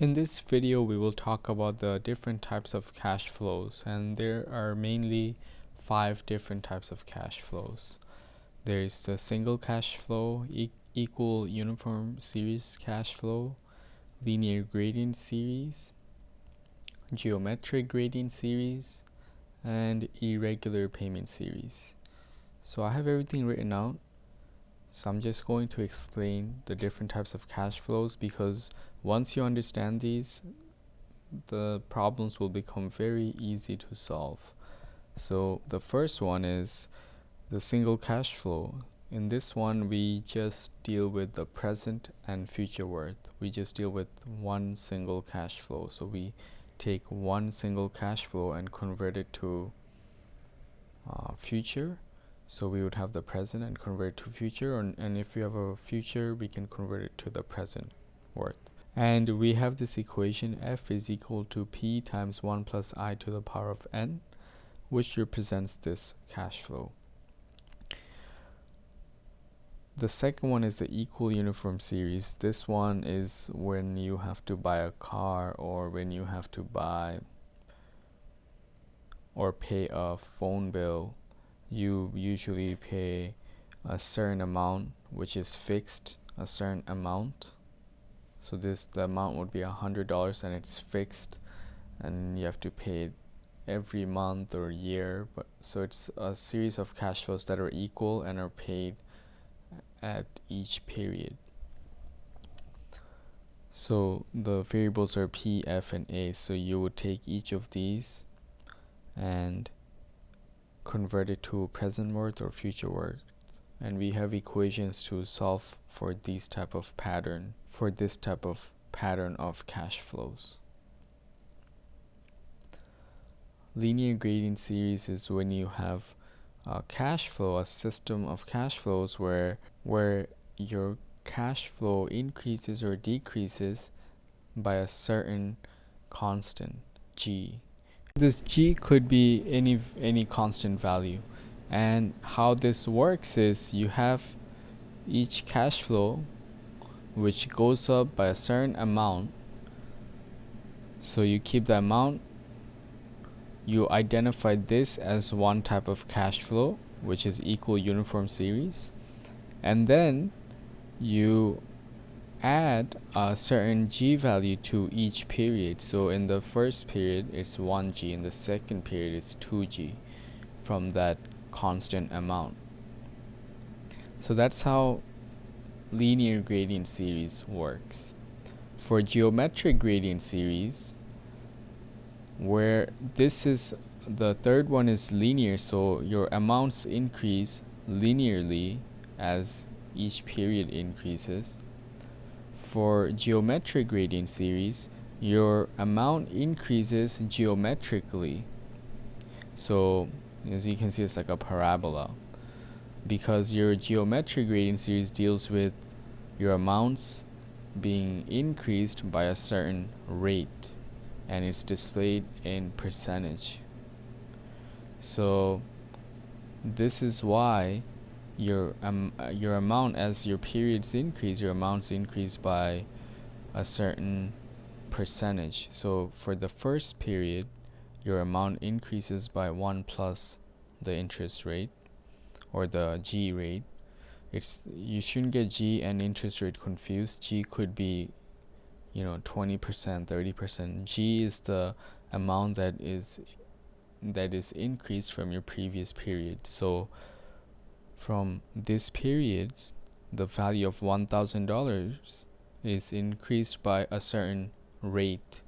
In this video, we will talk about the different types of cash flows, and there are mainly 5 different types of cash flows. There is the single cash flow, equal uniform series cash flow, linear gradient series, geometric gradient series, and irregular payment series. So I have everything written out. So I'm just going to explain the different types of cash flows, because once you understand these, the problems will become very easy to solve. So the first one is the single cash flow. In this one, we just deal with the present and future worth. We just deal with one single cash flow. So we take one single cash flow and convert it to future. So we would have the present and convert it to future, and if we have a future, we can convert it to the present worth. And we have this equation, f is equal to p times 1 plus I to the power of n, which represents this cash flow. The second one is the equal uniform series. This one is when you have to buy a car, or when you have to buy or pay a phone bill. You usually pay a certain amount, which is fixed, a certain amount. So the amount would be $100, and it's fixed, and you have to pay it every month or year. But so it's a series of cash flows that are equal and are paid at each period. So the variables are P, F, and A. So you would take each of these and convert it to present worth or future worth. And we have equations to solve for this type of pattern of cash flows. Linear gradient series is when you have a cash flow, a system of cash flows where your cash flow increases or decreases by a certain constant g. This g could be any constant value, and how this works is you have each cash flow which goes up by a certain amount. So you keep the amount, you identify this as one type of cash flow, which is equal uniform series, and then you add a certain g value to each period. So in the first period it's 1g, in the second period it's 2g from that constant amount. So that's how linear gradient series works. For geometric gradient series, where this is the third one is linear, so your amounts increase linearly as each period increases. For geometric gradient series, your amount increases geometrically. So as you can see, it's like a parabola, because your geometric gradient series deals with your amounts being increased by a certain rate, and it's displayed in percentage. So this is why your amount, as your periods increase, your amounts increase by a certain percentage. So for the first period, your amount increases by 1 plus the interest rate, or the G rate. You shouldn't get G and interest rate confused. G could be 20%, 30%. G is the amount that is increased from your previous period. So from this period, the value of $1,000 is increased by a certain rate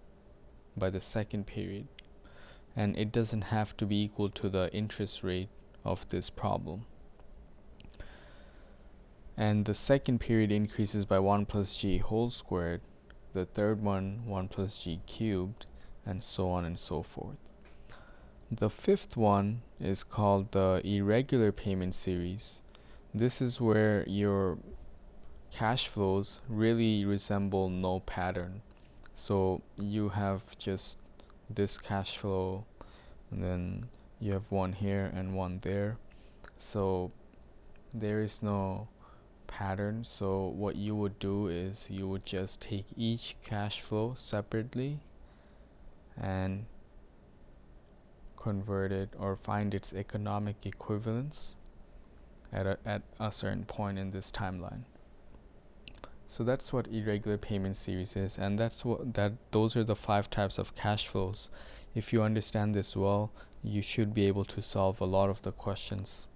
by the second period, and it doesn't have to be equal to the interest rate of this problem. And the second period increases by 1 plus g whole squared, the third one 1 plus g cubed, and so on and so forth. The fifth one is called the irregular payment series. This is where your cash flows really resemble no pattern. So you have just this cash flow, and then you have one here and one there. So there is no pattern. So what you would do is you would just take each cash flow separately and convert it or find its economic equivalence at a certain point in this timeline. So that's what irregular payment series is, and those are the 5 types of cash flows. If you understand this well, you should be able to solve a lot of the questions.